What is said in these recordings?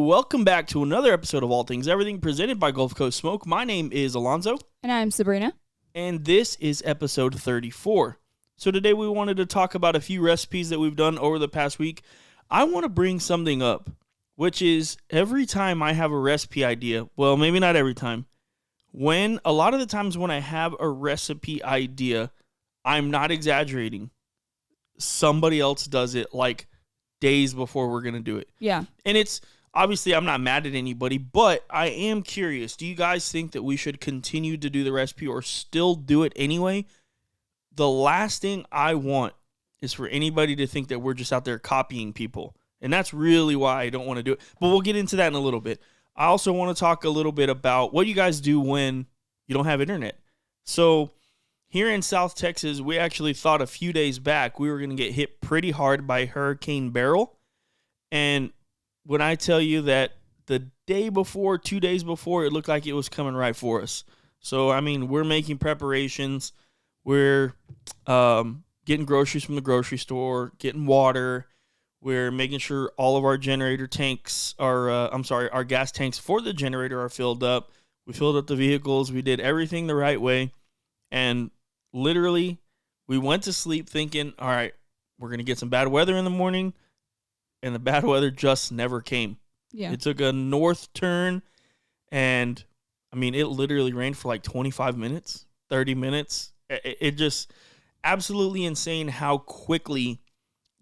welcome back to another episode of All Things Everything presented by Gulf Coast Smoke. My name is Alonzo. And I'm Sabrina. And this is episode 34. So today we wanted to talk about a few recipes that we've done over the past week. I want to bring something up, which is every time I have a recipe idea, well, maybe not every time, a lot of the times when I have a recipe idea, I'm not exaggerating. Somebody else does it like days before we're going to do it. Yeah. And it's obviously I'm not mad at anybody, but I am curious. Do you guys think that we should continue to do the recipe or still do it anyway? The last thing I want is for anybody to think that we're just out there copying people. And that's really why I don't want to do it. But we'll get into that in a little bit. I also want to talk a little bit about what you guys do when you don't have internet. So here in South Texas, we actually thought a few days back we were going to get hit pretty hard by Hurricane Beryl. And when I tell you that the day before, 2 days before, it looked like it was coming right for us. So, I mean, we're making preparations. We're getting groceries from the grocery store, getting water. We're making sure all of our generator tanks our gas tanks for the generator are filled up. We filled up the vehicles. We did everything the right way. And literally, we went to sleep thinking, all right, we're going to get some bad weather in the morning. And the bad weather just never came. Yeah. It took a north turn. And, I mean, it literally rained for like 25 minutes, 30 minutes. It just absolutely insane how quickly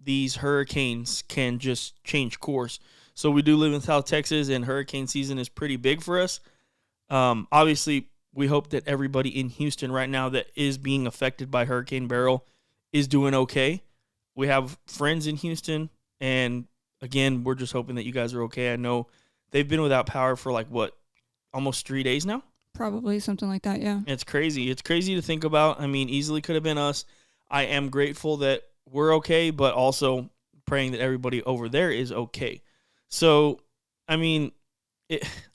these hurricanes can just change course. So we do live in South Texas, and hurricane season is pretty big for us. Obviously, we hope that everybody in Houston right now that is being affected by Hurricane Beryl is doing okay. We have friends in Houston, and again, we're just hoping that you guys are okay. I know they've been without power for almost 3 days now? Probably something like that, yeah. It's crazy. It's crazy to think about. I mean, easily could have been us. I am grateful that we're okay, but also praying that everybody over there is okay. So, I mean,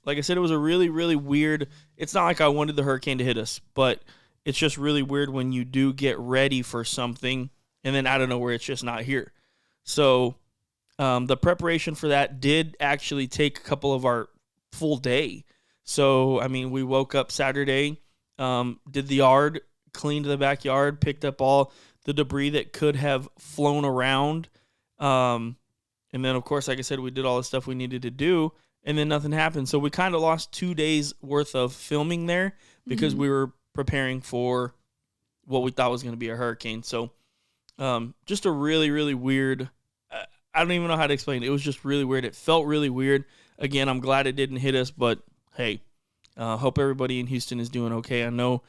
like I said, it was a really, really weird. It's not like I wanted the hurricane to hit us, but it's just really weird when you do get ready for something and then out of nowhere it's just not here. So the preparation for that did actually take a couple of our full day. So, I mean, we woke up Saturday, did the yard, cleaned the backyard, picked up all the debris that could have flown around. And then, of course, like I said, we did all the stuff we needed to do, and then nothing happened. So we kind of lost 2 days worth of filming there because we were preparing for what we thought was going to be a hurricane. So just a really, really weird, I don't even know how to explain it. It was just really weird. It felt really weird. Again, I'm glad it didn't hit us, but hey, hope everybody in Houston is doing okay. I know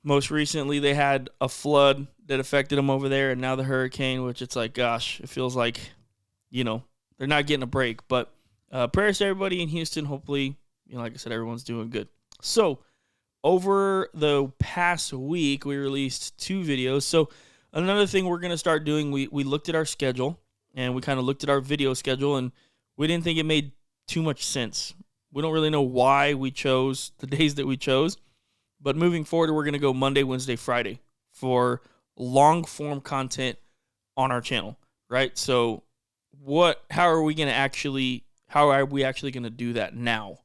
most recently they had a flood that affected them over there, and now the hurricane, which it's like, gosh, it feels like, they're not getting a break. But prayers to everybody in Houston. Hopefully, like I said, everyone's doing good. So over the past week, we released 2 videos. So another thing we're going to start doing, we looked at our schedule, and we kind of looked at our video schedule, and we didn't think it made too much sense. We don't really know why we chose the days that we chose. But moving forward, we're going to go Monday, Wednesday, Friday for long-form content on our channel, right? So how are we actually going to do that now?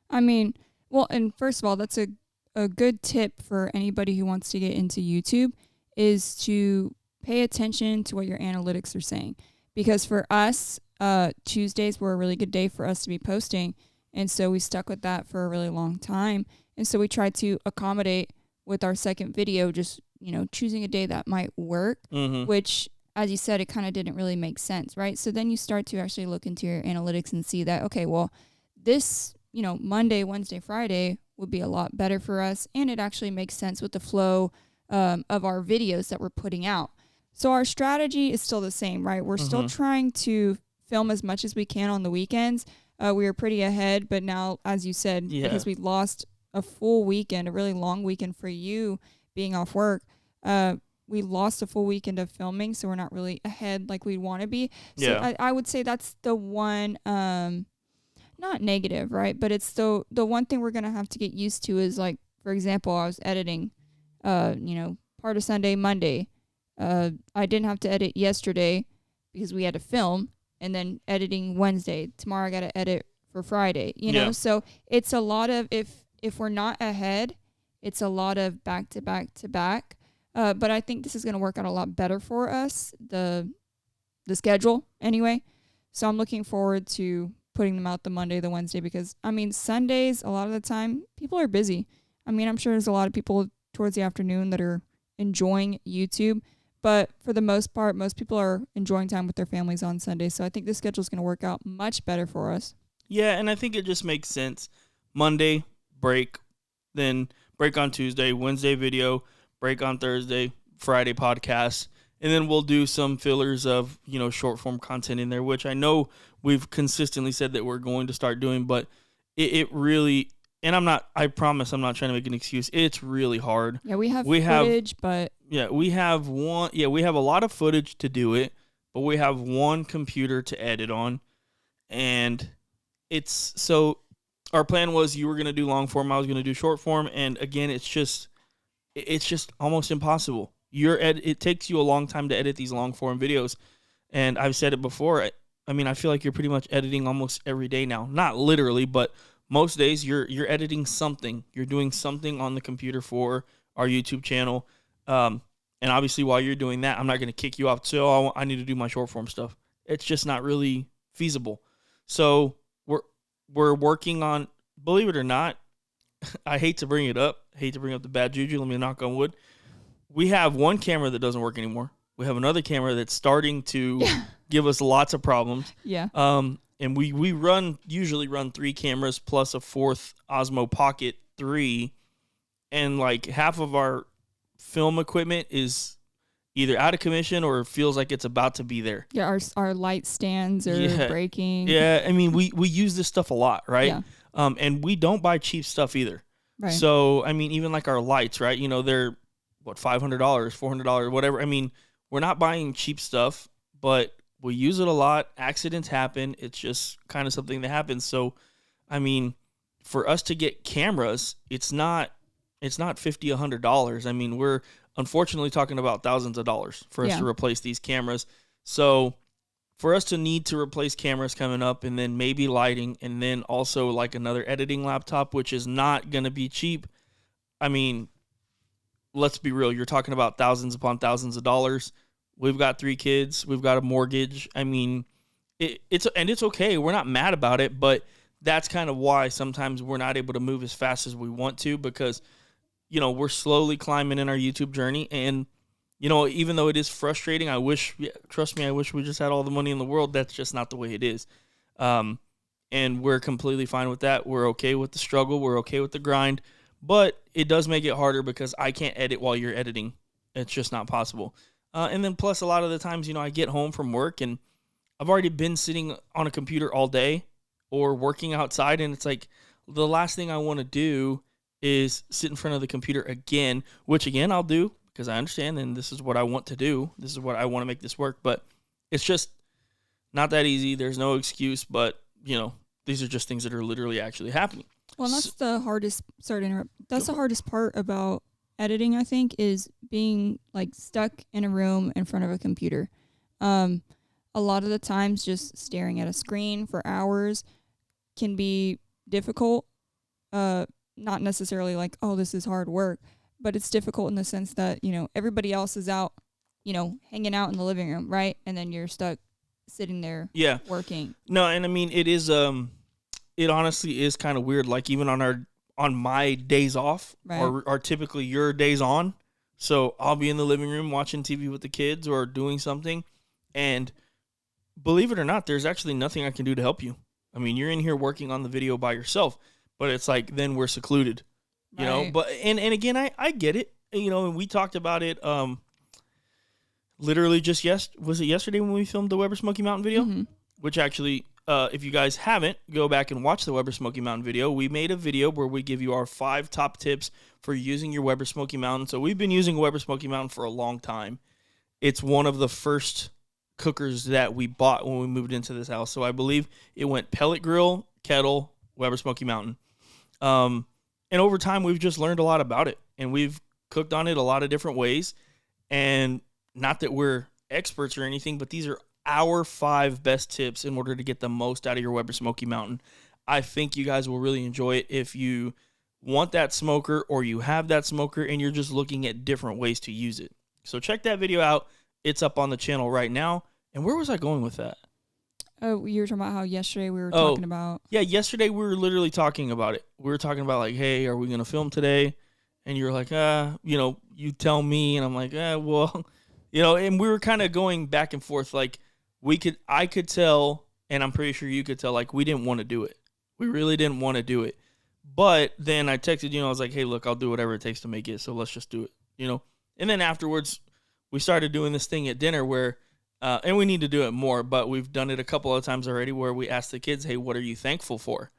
I mean, well, and first of all, that's a good tip for anybody who wants to get into YouTube is to pay attention to what your analytics are saying. Because for us, Tuesdays were a really good day for us to be posting. And so we stuck with that for a really long time. And so we tried to accommodate with our second video, just, choosing a day that might work, which, as you said, it kind of didn't really make sense, right? So then you start to actually look into your analytics and see that, okay, well, this, Monday, Wednesday, Friday would be a lot better for us. And it actually makes sense with the flow of our videos that we're putting out. So our strategy is still the same, right? We're still trying to film as much as we can on the weekends. We were pretty ahead, but now, as you said, because we lost a full weekend, a really long weekend for you being off work, we lost a full weekend of filming, so we're not really ahead like we'd want to be. So I would say that's the one, not negative, right? But it's the one thing we're going to have to get used to is, like, for example, I was editing, part of Sunday, Monday. I didn't have to edit yesterday because we had to film. and then editing Wednesday. Tomorrow I got to edit for Friday, you know? Yeah. So it's a lot of, if we're not ahead, it's a lot of back to back to back. But I think this is going to work out a lot better for us, the schedule anyway. So I'm looking forward to putting them out the Monday, the Wednesday, because I mean, Sundays, a lot of the time people are busy. I mean, I'm sure there's a lot of people towards the afternoon that are enjoying YouTube, but for the most part, most people are enjoying time with their families on Sunday. So I think this schedule is going to work out much better for us. Yeah, and I think it just makes sense. Monday, break, then break on Tuesday, Wednesday video, break on Thursday, Friday podcast, and then we'll do some fillers of, short form content in there, which I know we've consistently said that we're going to start doing, but it really, and I promise I'm not trying to make an excuse. It's really hard. Yeah, we have footage, but yeah, we have a lot of footage to do it, but we have one computer to edit on, and so our plan was you were going to do long form, I was going to do short form, and again, it's just almost impossible. It takes you a long time to edit these long form videos, and I've said it before. I mean, I feel like you're pretty much editing almost every day now. Not literally, but most days you're editing something. You're doing something on the computer for our YouTube channel, and obviously while you're doing that, I'm not going to kick you off. So I need to do my short form stuff. It's just not really feasible. So we're working on. Believe it or not, I hate to bring it up. Hate to bring up the bad juju. Let me knock on wood. We have one camera that doesn't work anymore. We have another camera that's starting to give us lots of problems. Yeah. And we usually run 3 cameras plus a 4th Osmo Pocket 3, and like half of our film equipment is either out of commission or feels like it's about to be there. Yeah, our light stands are breaking. Yeah, I mean we use this stuff a lot, right? Yeah. And we don't buy cheap stuff either. Right. So I mean, even like our lights, right? They're $500, $400, whatever. I mean, we're not buying cheap stuff, but we use it a lot. Accidents happen. It's just kind of something that happens. So, I mean, for us to get cameras, it's not $50, $100. I mean, we're unfortunately talking about thousands of dollars for us to replace these cameras. So, for us to need to replace cameras coming up, and then maybe lighting, and then also like another editing laptop, which is not going to be cheap. I mean, let's be real. You're talking about thousands upon thousands of dollars. We've got 3 kids. We've got a mortgage. I mean, it's okay. We're not mad about it, but that's kind of why sometimes we're not able to move as fast as we want to, because, we're slowly climbing in our YouTube journey. And, even though it is frustrating, trust me, I wish we just had all the money in the world. That's just not the way it is. And we're completely fine with that. We're okay with the struggle. We're okay with the grind. But it does make it harder because I can't edit while you're editing. It's just not possible. And then plus a lot of the times, I get home from work and I've already been sitting on a computer all day or working outside. And it's like the last thing I want to do is sit in front of the computer again, which again, I'll do because I understand and this is what I want to do. This is what I want to make this work. But it's just not that easy. There's no excuse. But, these are just things that are literally actually happening. Well, that's the hardest. Sorry to interrupt. That's the hardest part about editing, I think, is being like stuck in a room in front of a computer. A lot of the times, just staring at a screen for hours can be difficult. Not necessarily like, oh, this is hard work, but it's difficult in the sense that everybody else is out, hanging out in the living room, right? And then you're stuck sitting there, working. No, and I mean it is. It honestly is kind of weird. Like even on my days off, right, are typically your days on. So I'll be in the living room watching TV with the kids or doing something. And believe it or not, there's actually nothing I can do to help you. I mean, you're in here working on the video by yourself, but it's like, then we're secluded, you know, but, and again, I get it, and we talked about it, literally just was it yesterday when we filmed the Weber Smokey Mountain video, which actually, if you guys haven't, go back and watch the Weber Smokey Mountain video. We made a video where we give you our 5 top tips for using your Weber Smokey Mountain. So we've been using Weber Smokey Mountain for a long time. It's one of the first cookers that we bought when we moved into this house. So I believe it went pellet grill, kettle, Weber Smokey Mountain. And over time, we've just learned a lot about it. And we've cooked on it a lot of different ways. And not that we're experts or anything, but these are our 5 best tips in order to get the most out of your Weber Smokey Mountain. I think you guys will really enjoy it if you want that smoker or you have that smoker and you're just looking at different ways to use it. So check that video out. It's up on the channel right now. And where was I going with that? Oh, you were talking about how yesterday we were talking about. Yeah, yesterday we were literally talking about it. We were talking about like, hey, are we going to film today? And you're like, you tell me. And I'm like, well, and we were kind of going back and forth. Like I could tell, and I'm pretty sure you could tell, like we didn't want to do it. We really didn't want to do it. But then I texted you, I was like, hey, look, I'll do whatever it takes to make it. So let's just do it, And then afterwards, we started doing this thing at dinner where, and we need to do it more, but we've done it a couple of times already where we ask the kids, hey, what are you thankful for?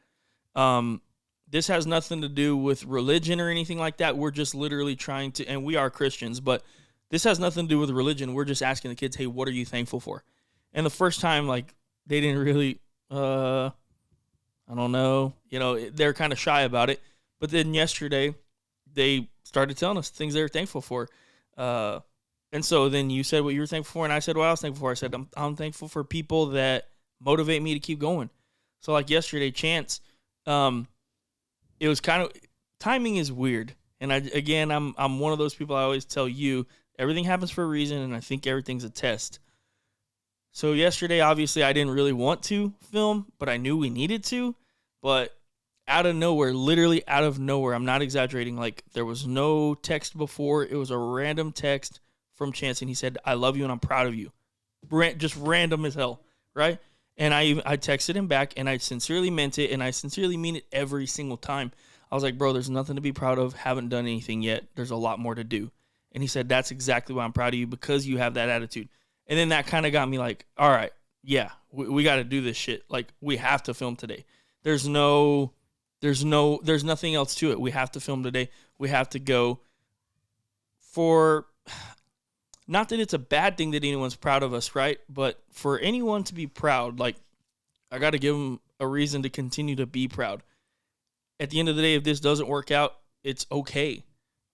This has nothing to do with religion or anything like that. We're just literally trying to, and we are Christians, but this has nothing to do with religion. We're just asking the kids, hey, what are you thankful for? And the first time, like, they didn't really, I don't know, they're kind of shy about it. But then yesterday, they started telling us things they were thankful for. And so then you said what you were thankful for, and I said what I was thankful for. I said, I'm thankful for people that motivate me to keep going. So like yesterday, Chance, it was kind of, timing is weird. And I'm one of those people I always tell you, everything happens for a reason, and I think everything's a test. So yesterday, obviously, I didn't really want to film, but I knew we needed to. But out of nowhere, literally out of nowhere, I'm not exaggerating, like there was no text before. It was a random text from Chance, and he said, I love you and I'm proud of you. Just random as hell, right? And I texted him back, and I sincerely meant it, and I sincerely mean it every single time. I was like, bro, there's nothing to be proud of. Haven't done anything yet. There's a lot more to do. And he said, that's exactly why I'm proud of you, because you have that attitude. And then that kind of got me like, all right, yeah, we got to do this shit. Like, we have to film today. There's nothing else to it. We have to film today. We have to go for, not that it's a bad thing that anyone's proud of us, right? But for anyone to be proud, like, I got to give them a reason to continue to be proud. At the end of the day, if this doesn't work out, it's okay.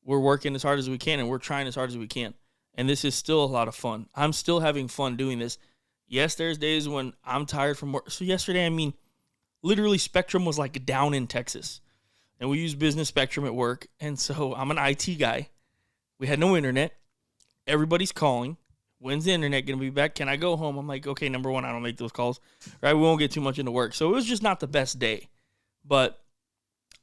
We're working as hard as we can, and we're trying as hard as we can. And this is still a lot of fun. I'm still having fun doing this. Yes, there's days when I'm tired from work. So yesterday, literally Spectrum was like down in Texas. And we use business Spectrum at work. And so I'm an IT guy. We had no internet. Everybody's calling. When's the internet going to be back? Can I go home? I'm like, okay, number one, I don't make those calls. Right? We won't get too much into work. So it was just not the best day. But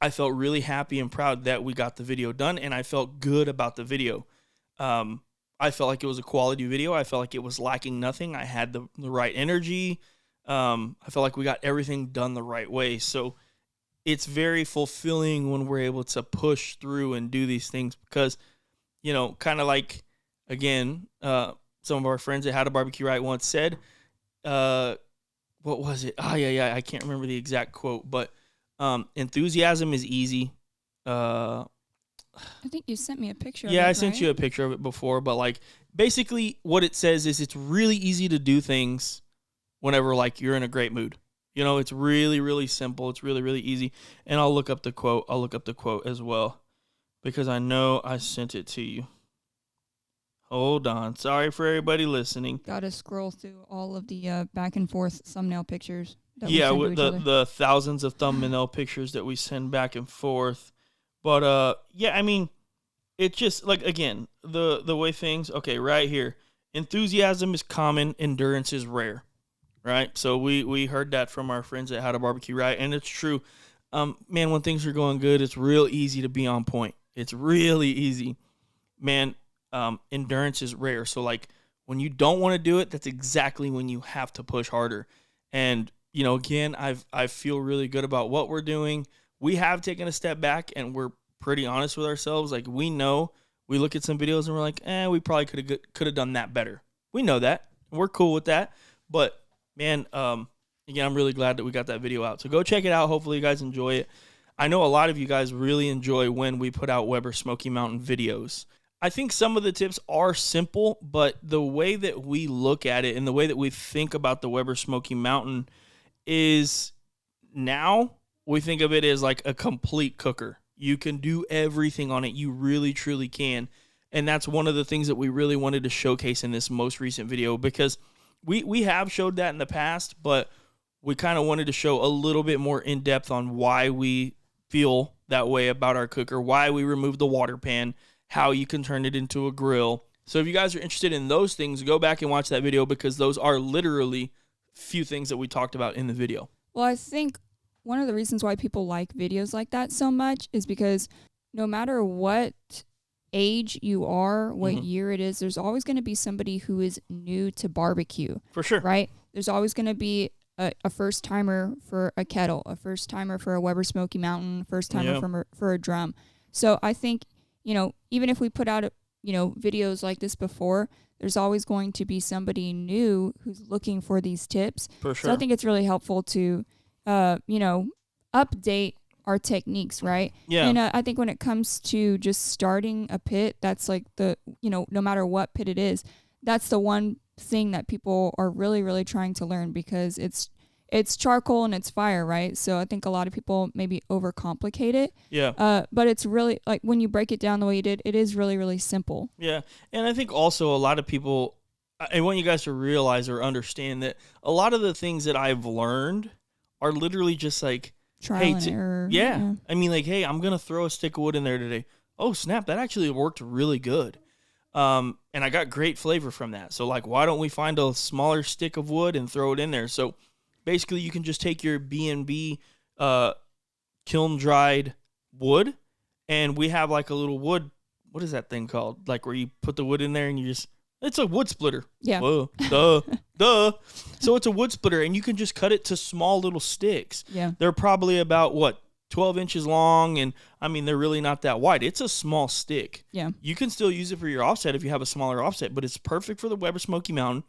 I felt really happy and proud that we got the video done. And I felt good about the video. I felt like it was a quality video. I felt like it was lacking nothing. I had the right energy. I felt like we got everything done the right way. So it's very fulfilling when we're able to push through and do these things because, kind of like, again, some of our friends that had a barbecue right once said, what was it? Oh, yeah. I can't remember the exact quote, but enthusiasm is easy. I think you sent me a picture of it. Yeah, I sent you a picture of it before, but like basically what it says is it's really easy to do things whenever like you're in a great mood. It's really, really simple. It's really, really easy. And I'll look up the quote. I'll look up the quote as well because I know I sent it to you. Hold on. Sorry for everybody listening. Got to scroll through all of the back and forth thumbnail pictures. Yeah, with the thousands of thumbnail pictures that we send back and forth. But, it's just, like, again, the way things, okay, right here. Enthusiasm is common, endurance is rare, right? So we heard that from our friends that had a barbecue, right? And it's true. Man, when things are going good, it's real easy to be on point. It's really easy. Man, endurance is rare. So, like, when you don't want to do it, that's exactly when you have to push harder. And, again, I feel really good about what we're doing. We have taken a step back, and we're pretty honest with ourselves. Like, we know, we look at some videos, and we're like, we probably could have done that better. We know that. We're cool with that. But, man, again, I'm really glad that we got that video out. So go check it out. Hopefully you guys enjoy it. I know a lot of you guys really enjoy when we put out Weber Smokey Mountain videos. I think some of the tips are simple, but the way that we look at it and the way that we think about the Weber Smokey Mountain is now we think of it as like a complete cooker. You can do everything on it. You really, truly can. And that's one of the things that we really wanted to showcase in this most recent video because we have showed that in the past, but we kind of wanted to show a little bit more in depth on why we feel that way about our cooker, why we removed the water pan, how you can turn it into a grill. So if you guys are interested in those things, go back and watch that video because those are literally few things that we talked about in the video. Well, I think one of the reasons why people like videos like that so much is because no matter what age you are, what year it is, there's always going to be somebody who is new to barbecue. For sure. Right? There's always going to be a first timer for a kettle, a first timer for a Weber Smokey Mountain, first timer for a drum. So I think, even if we put out, videos like this before, there's always going to be somebody new who's looking for these tips. For sure. So I think it's really helpful to, update our techniques, right? Yeah. And I think when it comes to just starting a pit, that's like no matter what pit it is, that's the one thing that people are really, really trying to learn because it's charcoal and it's fire, right? So I think a lot of people maybe overcomplicate it. Yeah. But it's really, like, when you break it down the way you did, it is really, really simple. Yeah. And I think also a lot of people, I want you guys to realize or understand that a lot of the things that I've learned are literally just like, Trial and error. Yeah. I mean, like, hey, I'm going to throw a stick of wood in there today. Oh, snap. That actually worked really good. And I got great flavor from that. So, like, why don't we find a smaller stick of wood and throw it in there? So, basically, you can just take your B&B kiln-dried wood, and we have, like, a little wood. What is that thing called? Like, where you put the wood in there and you just... It's a wood splitter. Yeah. Whoa, duh. So it's a wood splitter, and you can just cut it to small little sticks. Yeah. They're probably about, 12 inches long, and, I mean, they're really not that wide. It's a small stick. Yeah. You can still use it for your offset if you have a smaller offset, but it's perfect for the Weber Smokey Mountain.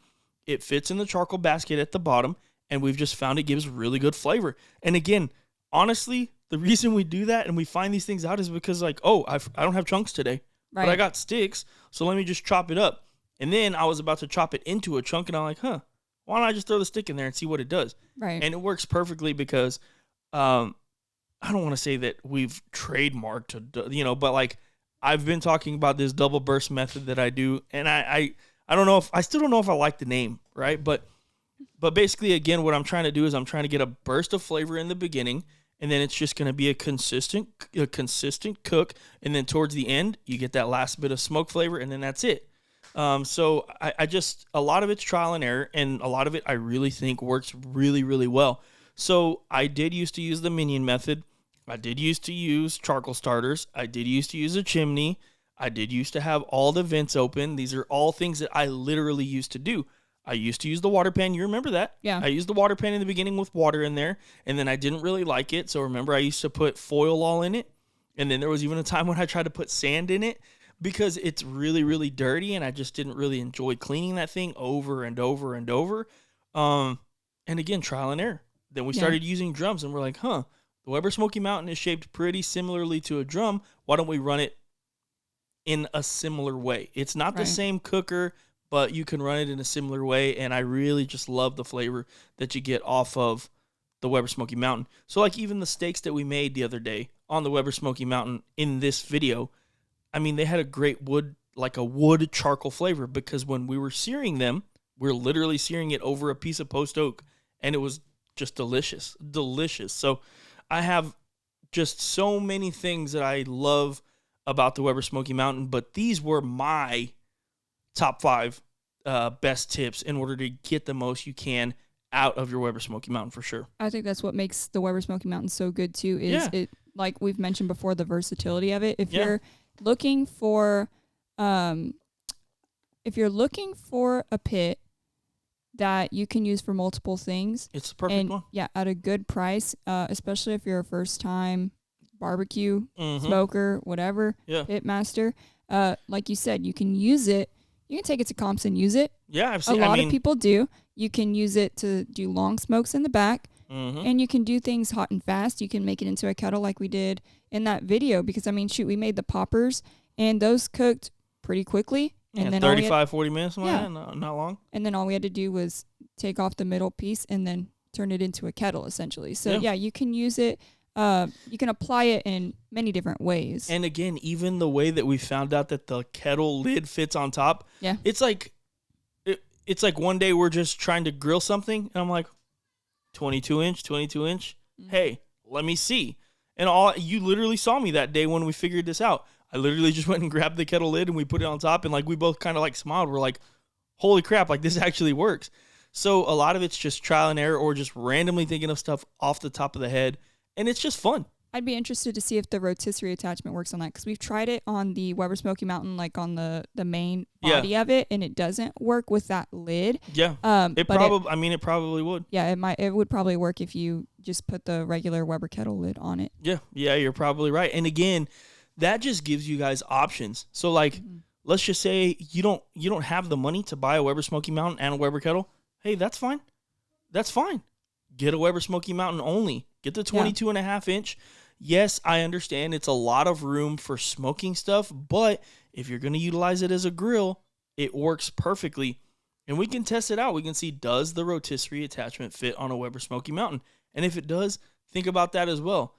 It fits in the charcoal basket at the bottom, and we've just found it gives really good flavor. And again, honestly, the reason we do that and we find these things out is because, like, I don't have chunks today, Right. but I got sticks, so let me just chop it up. And then I was about to chop it into a chunk, and I'm like, why don't I just throw the stick in there and see what it does? Right. And it works perfectly because I don't want to say that we've trademarked, but, like, I've been talking about this double burst method that I do, and I don't know if I still don't know if I like the name, right? But basically, again, what I'm trying to do is I'm trying to get a burst of flavor in the beginning, and then it's just going to be a consistent cook, and then towards the end, you get that last bit of smoke flavor, and then that's it. So I just, a lot of it's trial and error, and a lot of it I really think works really, really well. So I did used to use the minion method. I did used to use charcoal starters. I did used to use a chimney. I did used to have all the vents open. These are all things that I literally used to do. I used to use the water pan. You remember that? Yeah. I used the water pan in the beginning with water in there, and then I didn't really like it. So remember, I used to put foil all in it. And then there was even a time when I tried to put sand in it because it's really, really dirty, and I just didn't really enjoy cleaning that thing over and over and over. And again, trial and error. Then we started using drums, and we're like, the Weber Smokey Mountain is shaped pretty similarly to a drum. Why don't we run it in a similar way? It's not the same cooker, but you can run it in a similar way, and I really just love the flavor that you get off of the Weber Smokey Mountain. So, like, even the steaks that we made the other day on the Weber Smokey Mountain in this video, I mean, they had a great wood charcoal flavor because when we were searing them, we were literally searing it over a piece of post oak, and it was just delicious. So I have just so many things that I love about the Weber Smokey Mountain, but these were my top 5 best tips in order to get the most you can out of your Weber Smokey Mountain for sure. I think that's what makes the Weber Smokey Mountain so good too, is it, like we've mentioned before, the versatility of it. If you're looking for a pit that you can use for multiple things, it's the perfect one. Yeah, at a good price, especially if you're a first time barbecue smoker, whatever, pit master. Like you said, you can use it. You can take it to comps and use it. Yeah, I've seen a lot of people do. You can use it to do long smokes in the back. And you can do things hot and fast. You can make it into a kettle like we did in that video because, I mean, shoot, we made the poppers and those cooked pretty quickly. Yeah, and then 35, 40 minutes, not long. And then all we had to do was take off the middle piece and then turn it into a kettle, essentially. So, you can use it. You can apply it in many different ways. And again, even the way that we found out that the kettle lid fits on top, it's like, it's like one day we're just trying to grill something, and I'm like, 22 inch. Mm-hmm. Hey, let me see. And all you literally saw me that day when we figured this out. I literally just went and grabbed the kettle lid and we put it on top, and like we both kind of like smiled. We're like, holy crap, like this actually works. So a lot of it's just trial and error or just randomly thinking of stuff off the top of the head, and it's just fun. I'd be interested to see if the rotisserie attachment works on that, because we've tried it on the Weber Smoky Mountain, like on the main body of it, and it doesn't work with that lid. Yeah. It probably would. Yeah, it would probably work if you just put the regular Weber kettle lid on it. Yeah, you're probably right. And again, that just gives you guys options. So like, let's just say you don't have the money to buy a Weber Smoky Mountain and a Weber kettle. Hey, that's fine. Get a Weber Smoky Mountain only. Get the 22.5 inch. Yes, I understand it's a lot of room for smoking stuff, but if you're going to utilize it as a grill, it works perfectly. And we can test it out. We can see, does the rotisserie attachment fit on a Weber Smoky Mountain? And if it does, think about that as well.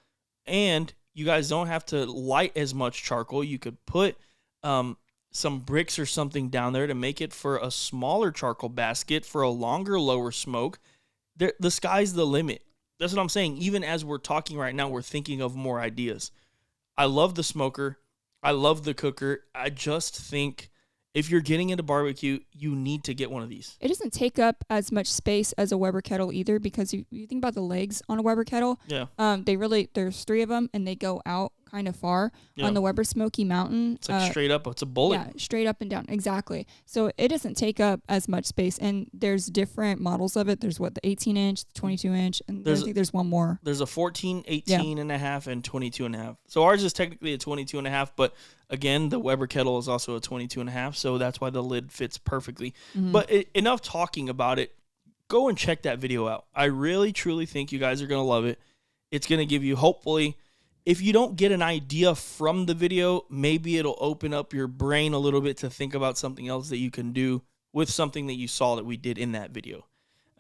And you guys don't have to light as much charcoal. You could put some bricks or something down there to make it for a smaller charcoal basket for a longer, lower smoke. The sky's the limit. That's what I'm saying. Even as we're talking right now, we're thinking of more ideas. I love the smoker. I love the cooker. I just think if you're getting into barbecue, you need to get one of these. It doesn't take up as much space as a Weber kettle either, because you think about the legs on a Weber kettle. Yeah. There's 3 of them, and they go out kind of far. Yeah. On the Weber Smoky Mountain, it's like straight up. It's a bullet. Yeah, straight up and down. Exactly. So it doesn't take up as much space, and there's different models of it. There's the 18 inch, the 22 inch, and I think there's one more. There's a 14, 18 and a half, and 22 and a half. So ours is technically a 22 and a half, but again, the Weber kettle is also a 22 and a half, so that's why the lid fits perfectly. Mm-hmm. But enough talking about it. Go and check that video out. I really, truly think you guys are going to love it. It's going to give you, hopefully, if you don't get an idea from the video, maybe it'll open up your brain a little bit to think about something else that you can do with something that you saw that we did in that video.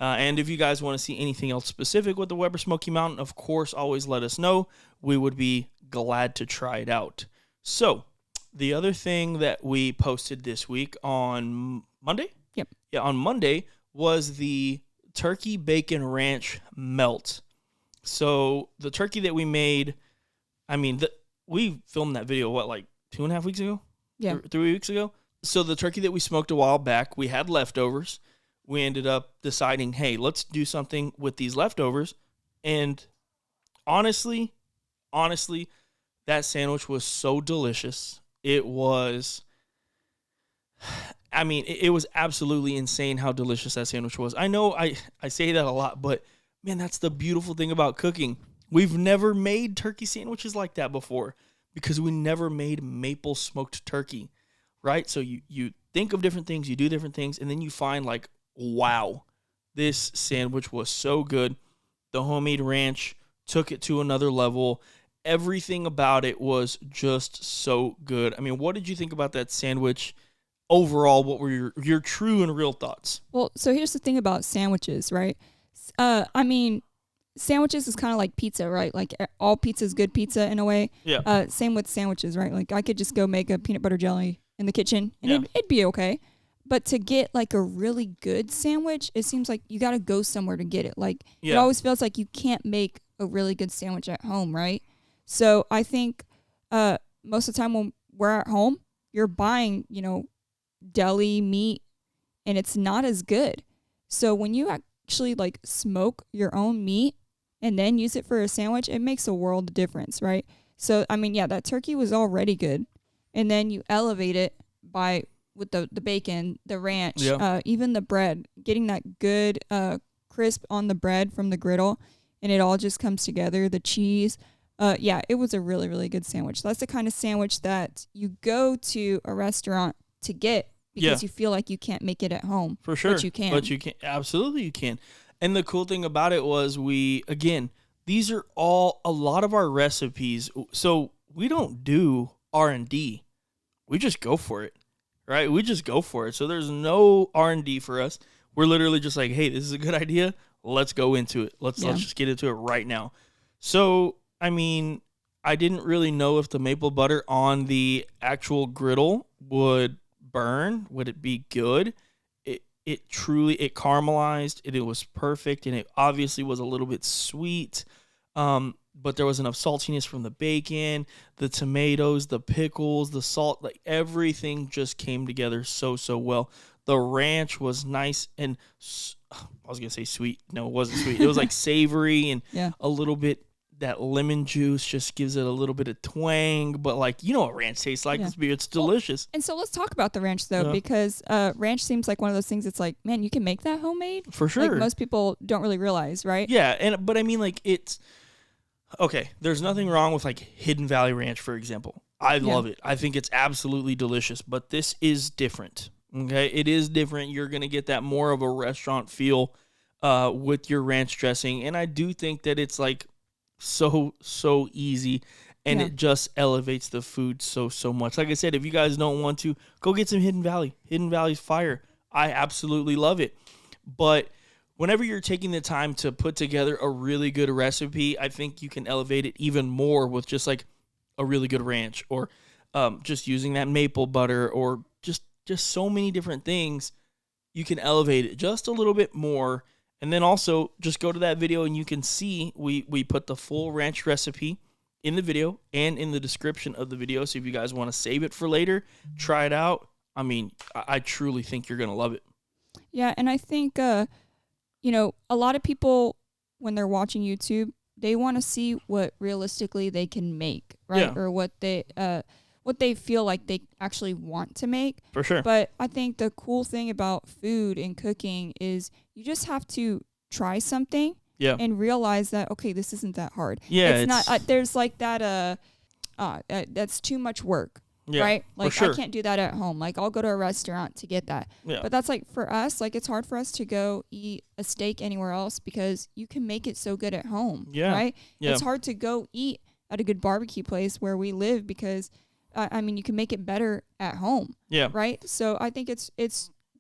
And if you guys want to see anything else specific with the Weber Smoky Mountain, of course, always let us know. We would be glad to try it out. So, the other thing that we posted this week on Monday? Yep. Yeah, on Monday was the turkey bacon ranch melt. So, the turkey that we made, we filmed that video, like 2.5 weeks ago? Yeah. 3 weeks ago? So the turkey that we smoked a while back, we had leftovers. We ended up deciding, hey, let's do something with these leftovers. And honestly, that sandwich was so delicious. It was, it was absolutely insane how delicious that sandwich was. I know I say that a lot, but man, that's the beautiful thing about cooking. We've never made turkey sandwiches like that before because we never made maple smoked turkey, right? So you think of different things, you do different things, and then you find like, wow, this sandwich was so good. The homemade ranch took it to another level. Everything about it was just so good. What did you think about that sandwich overall? What were your true and real thoughts? Well, so here's the thing about sandwiches, right? Sandwiches is kind of like pizza, right? Like all pizza is good pizza in a way. Yeah. Same with sandwiches, right? Like I could just go make a peanut butter jelly in the kitchen and it'd be okay. But to get like a really good sandwich, it seems like you got to go somewhere to get it. Like it always feels like you can't make a really good sandwich at home, right? So I think most of the time when we're at home, you're buying, deli meat and it's not as good. So when you actually like smoke your own meat and then use it for a sandwich, it makes a world of difference, right? So, that turkey was already good. And then you elevate it with the bacon, the ranch, even the bread, getting that good crisp on the bread from the griddle, and it all just comes together, the cheese. It was a really, really good sandwich. That's the kind of sandwich that you go to a restaurant to get because you feel like you can't make it at home. For sure. But you can. Absolutely you can. And the cool thing about it was these are all a lot of our recipes. So we don't do R&D. We just go for it, right? We just go for it. So there's no R&D for us. We're literally just like, hey, this is a good idea. Let's go into it. Let's just get into it right now. So, I didn't really know if the maple butter on the actual griddle would burn. Would it be good? it caramelized. It was perfect, and it obviously was a little bit sweet. But there was enough saltiness from the bacon, the tomatoes, the pickles, the salt, like everything just came together so well. The ranch was nice and I was going to say sweet. No, it wasn't sweet. It was like savory and a little bit, that lemon juice just gives it a little bit of twang, but like, you know what ranch tastes like. It's delicious. And so let's talk about the ranch though, because ranch seems like one of those things that's like, man, you can make that homemade? For sure. Like most people don't really realize, right? Yeah, but I mean like it's okay, there's nothing wrong with like Hidden Valley Ranch, for example. I love it. I think it's absolutely delicious, but this is different. Okay, it is different. You're going to get that more of a restaurant feel with your ranch dressing, and I do think that it's like so easy, and it just elevates the food so much. Like I said, if you guys don't want to, go get some Hidden Valley. Hidden Valley's fire. I absolutely love it. But whenever you're taking the time to put together a really good recipe, I think you can elevate it even more with just like a really good ranch, or just using that maple butter, or just so many different things. You can elevate it just a little bit more. And then also just go to that video and you can see we put the full ranch recipe in the video and in the description of the video. So if you guys want to save it for later, try it out. I mean, I truly think you're going to love it. Yeah, and I think, you know, a lot of people, when they're watching YouTube, they want to see what realistically they can make, right? Yeah. Or what they feel like they actually want to make. For sure. But I think the cool thing about food and cooking is you just have to try something and realize that, okay, this isn't that hard. Yeah, it's not, there's like that, that's too much work. Yeah, right? Like, for sure. I can't do that at home. Like, I'll go to a restaurant to get that. Yeah. But that's like, for us, like, it's hard for us to go eat a steak anywhere else because you can make it so good at home. Yeah. Right? Yeah. It's hard to go eat at a good barbecue place where we live because, I mean, you can make it better at home. Yeah. Right? So I think it's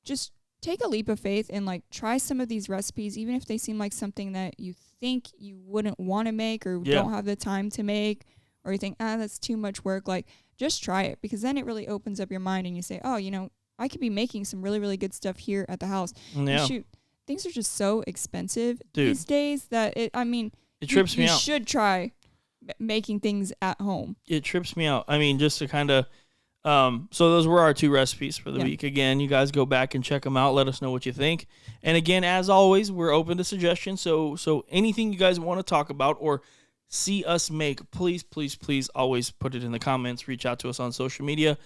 just take a leap of faith and, like, try some of these recipes, even if they seem like something that you think you wouldn't want to make or don't have the time to make, or you think, that's too much work. Like, just try it, because then it really opens up your mind and you say, oh, you know, I could be making some really, really good stuff here at the house. Yeah. Shoot, things are just so expensive these days that it trips me out. You should try making things at home. It trips me out. I mean, just to kind of, so those were our 2 recipes for the week. Again, you guys go back and check them out. Let us know what you think. And again, as always, we're open to suggestions. So anything you guys want to talk about or see us make, please always put it in the comments. Reach out to us on social media.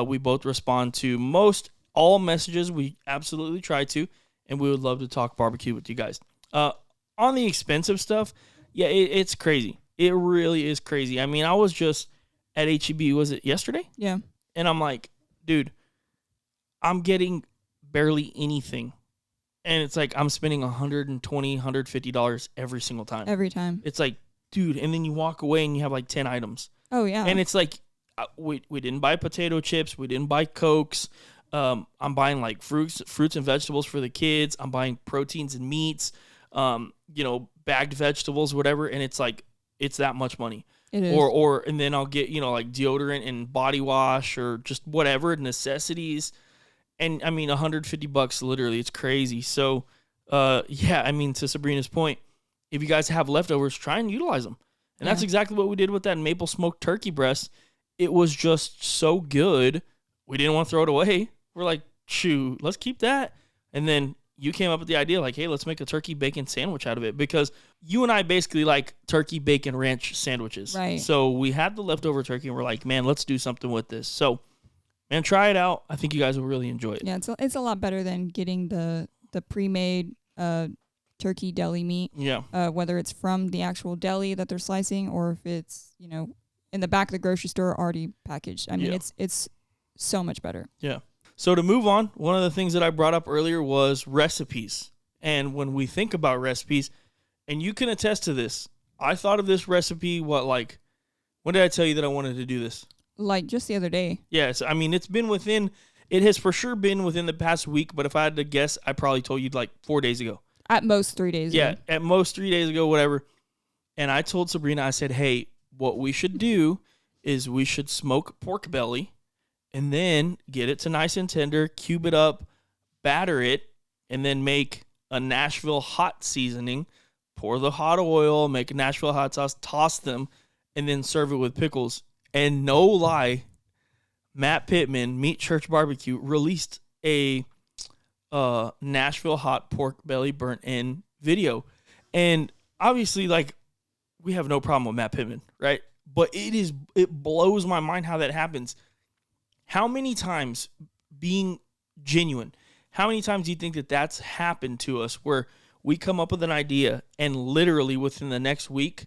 We both respond to most all messages. We absolutely try to, and we would love to talk barbecue with you guys. On the expensive stuff, it's crazy. It really is crazy. I mean, I was just at H-E-B, was it yesterday? Yeah. And I'm like, dude, I'm getting barely anything. And it's like I'm spending $120, $150 every single time. Every time. It's like, dude, and then you walk away and you have like 10 items. Oh, yeah. And it's like, we didn't buy potato chips. We didn't buy Cokes. I'm buying like fruits and vegetables for the kids. I'm buying proteins and meats, bagged vegetables, whatever. And it's like, it's that much money. It is. And then I'll get, like deodorant and body wash or just whatever, necessities. And I mean, $150 literally, it's crazy. So, I mean, to Sabrina's point, if you guys have leftovers, try and utilize them. And that's exactly what we did with that maple smoked turkey breast. It was just so good. We didn't want to throw it away. We're like, shoot, let's keep that. And then you came up with the idea like, hey, let's make a turkey bacon sandwich out of it, because you and I basically like turkey bacon ranch sandwiches. Right. So we had the leftover turkey and we're like, man, let's do something with this. So, man, try it out. I think you guys will really enjoy it. Yeah, it's a lot better than getting the pre-made turkey deli meat. Yeah. Whether it's from the actual deli that they're slicing or if it's, in the back of the grocery store already packaged. I mean, it's so much better. Yeah. So to move on, one of the things that I brought up earlier was recipes. And when we think about recipes, and you can attest to this, I thought of this recipe, when did I tell you that I wanted to do this? Like just the other day. Yes. I mean, it has for sure been within the past week, but if I had to guess, I probably told you like 4 days ago. At most 3 days ago. Yeah, at most 3 days ago, whatever. And I told Sabrina, I said, hey, what we should do is we should smoke pork belly and then get it to nice and tender, cube it up, batter it, and then make a Nashville hot seasoning, pour the hot oil, make a Nashville hot sauce, toss them, and then serve it with pickles. And no lie, Matt Pittman, Meat Church Barbecue, released a Nashville hot pork belly burnt in video. And obviously, like, we have no problem with Matt Pittman, right? But it blows my mind how that happens. How many times, being genuine, how many times do you think that that's happened to us where we come up with an idea and literally within the next week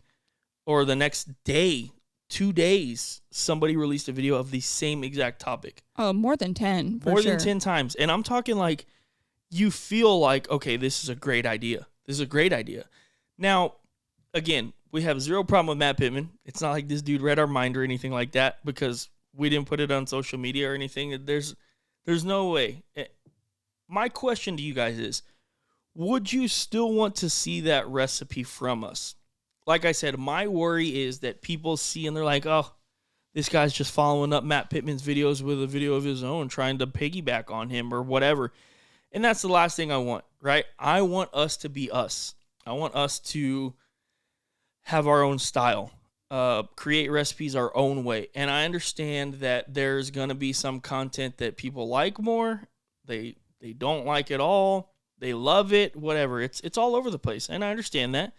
or the next day, 2 days, somebody released a video of the same exact topic? Oh, more than 10. More than 10 times. And I'm talking like, you feel like, okay, this is a great idea. This is a great idea. Now, again, we have zero problem with Matt Pittman. It's not like this dude read our mind or anything like that because we didn't put it on social media or anything. There's no way. My question to you guys is, would you still want to see that recipe from us? Like I said, my worry is that people see and they're like, oh, this guy's just following up Matt Pittman's videos with a video of his own, trying to piggyback on him or whatever. And that's the last thing I want, right? I want us to be us. I want us to have our own style, create recipes our own way. And I understand that there's going to be some content that people like more. They don't like it all. They love it, whatever. It's all over the place. And I understand that.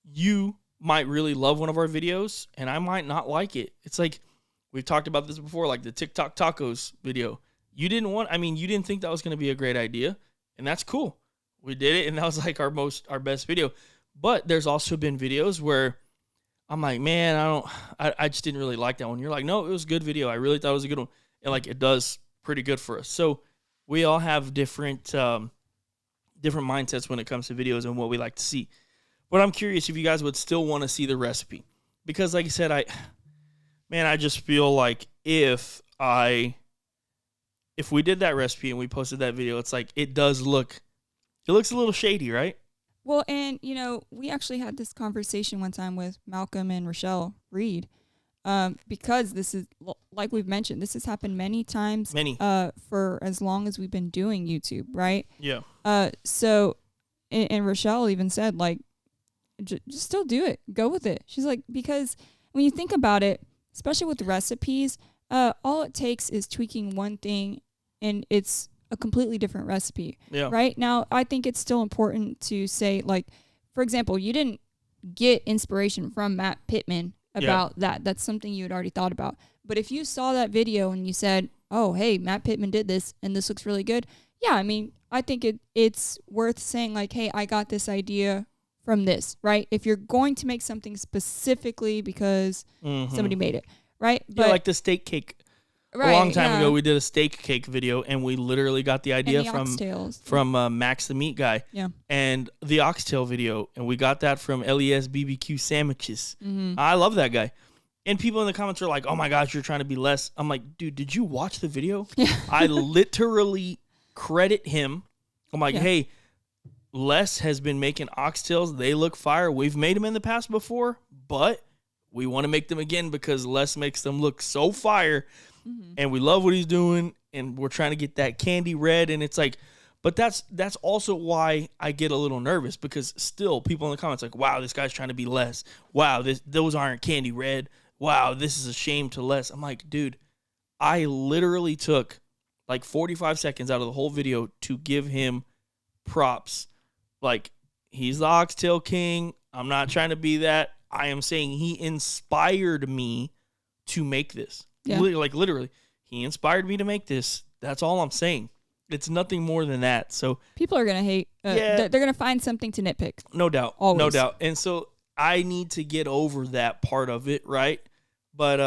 You might really love one of our videos, and I might not like it. It's like, we've talked about this before, like the TikTok tacos video. You didn't think that was going to be a great idea, and that's cool. We did it, and that was like our best video. But there's also been videos where I'm like, man, I just didn't really like that one. You're like, no, it was a good video. I really thought it was a good one. And like, it does pretty good for us. So we all have different mindsets when it comes to videos and what we like to see. But I'm curious if you guys would still want to see the recipe, because like I said, I just feel like if we did that recipe and we posted that video, it's like, it looks a little shady, right? Well, and, we actually had this conversation one time with Malcolm and Rochelle Reed, because this is, like we've mentioned, this has happened many times. For as long as we've been doing YouTube, right? Yeah. So, and Rochelle even said, like, just still do it. Go with it. She's like, because when you think about it, especially with recipes, all it takes is tweaking one thing and it's a completely different recipe. Yeah. Right? Now, I think it's still important to say, like, for example, you didn't get inspiration from Matt Pittman about that. That's something you had already thought about. But if you saw that video and you said, oh, hey, Matt Pittman did this and this looks really good. Yeah, I mean, I think it's worth saying, like, hey, I got this idea from this, right? If you're going to make something specifically because somebody made it, right? But like the steak cake. Right, a long time ago, we did a steak cake video, and we literally got the idea from Max the Meat Guy. Yeah. And the oxtail video, and we got that from LES BBQ Sandwiches. I love that guy. And people in the comments are like, oh my gosh, you're trying to be less. I'm like, dude, did you watch the video? Yeah. I literally credit him. I'm like, hey, Les has been making oxtails. They look fire. We've made them in the past before, but we want to make them again because Les makes them look so fire. And we love what he's doing, and we're trying to get that candy red. And it's like, but that's also why I get a little nervous, because still people in the comments like, wow, this guy's trying to be less. Wow, those aren't candy red. Wow, this is a shame to less. I'm like, dude, I literally took like 45 seconds out of the whole video to give him props. Like, he's the oxtail king. I'm not trying to be that. I am saying he inspired me to make this. Yeah. Like, literally, he inspired me to make this. That's all I'm saying. It's nothing more than that. So people are going to hate. They're going to find something to nitpick. No doubt. Always. No doubt. And so I need to get over that part of it, right? But,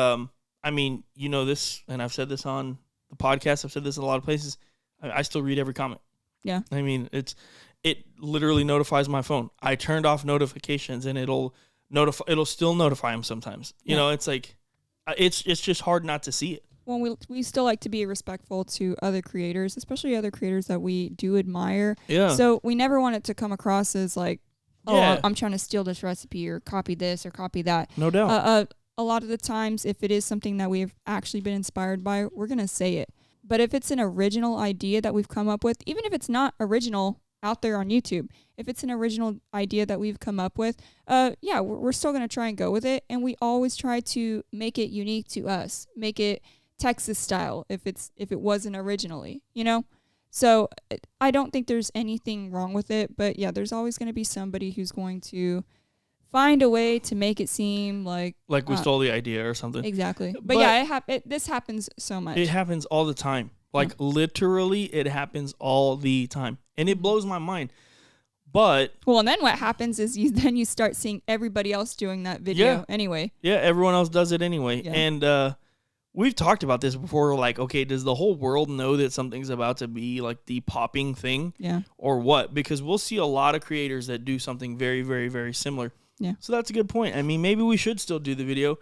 I mean, you know this, and I've said this on the podcast. I've said this in a lot of places. I still read every comment. Yeah. I mean, it literally notifies my phone. I turned off notifications, and it'll still notify them sometimes. You know, it's like, it's just hard not to see it. Well, we still like to be respectful to other creators, especially other creators that we do admire. Yeah. So we never want it to come across as like, I'm trying to steal this recipe or copy this or copy that. No doubt. A lot of the times, if it is something that we've actually been inspired by, we're going to say it. But if it's an original idea that we've come up with, even if it's not original, out there on YouTube. If it's an original idea that we've come up with, yeah, we're still going to try and go with it. And we always try to make it unique to us, make it Texas style if it wasn't originally, you know? So I don't think there's anything wrong with it, but yeah, there's always going to be somebody who's going to find a way to make it seem like we stole the idea or something. Exactly. But yeah, this happens so much. It happens all the time. Like literally it happens all the time. And it blows my mind. But well, and then what happens is you start seeing everybody else doing that video anyway. Yeah, everyone else does it anyway. Yeah. And we've talked about this before, like, okay, does the whole world know that something's about to be like the popping thing? Yeah. Or what? Because we'll see a lot of creators that do something very, very, very similar. Yeah. So that's a good point. I mean, maybe we should still do the video.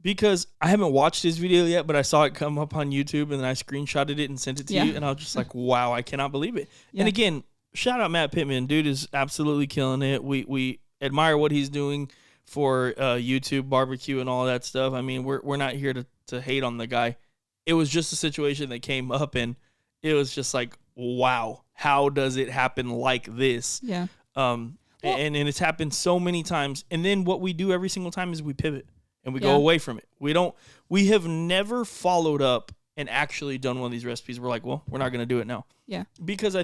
Because I haven't watched his video yet, but I saw it come up on YouTube and then I screenshotted it and sent it to you. And I was just like, wow, I cannot believe it. Yeah. And again, shout out Matt Pittman. Dude is absolutely killing it. We admire what he's doing for YouTube barbecue and all that stuff. I mean, we're not here to hate on the guy. It was just a situation that came up and it was just like, wow, how does it happen like this? Yeah. And it's happened so many times. And then what we do every single time is we pivot and we go away from it. We have never followed up and actually done one of these recipes. We're like, well, we're not going to do it now. Yeah. Because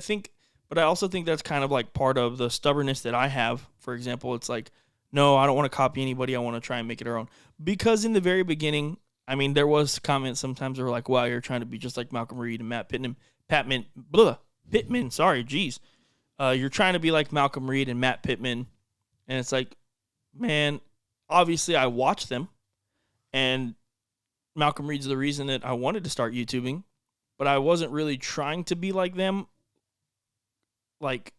but I also think that's kind of like part of the stubbornness that I have. For example, it's like, no, I don't want to copy anybody. I want to try and make it our own. Because in the very beginning, I mean, there was comments sometimes that were like, wow, you're trying to be just like Malcolm Reed and Matt Pittman. Pittman, sorry, geez. You're trying to be like Malcolm Reed and Matt Pittman. And it's like, man, obviously I watch them. And Malcolm Reed's the reason that I wanted to start YouTubing. But I wasn't really trying to be like them. Like,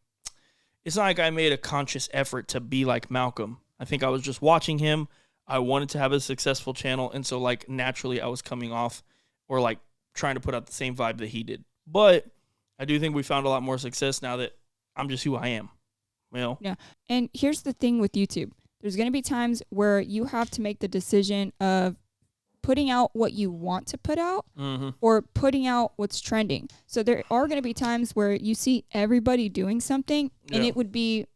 it's not like I made a conscious effort to be like Malcolm. I think I was just watching him. I wanted to have a successful channel. And so, like, naturally I was coming off or, like, trying to put out the same vibe that he did. But I do think we found a lot more success now that I'm just who I am. You know? Yeah. And here's the thing with YouTube. There's going to be times where you have to make the decision of putting out what you want to put out or putting out what's trending. So there are going to be times where you see everybody doing something and it would be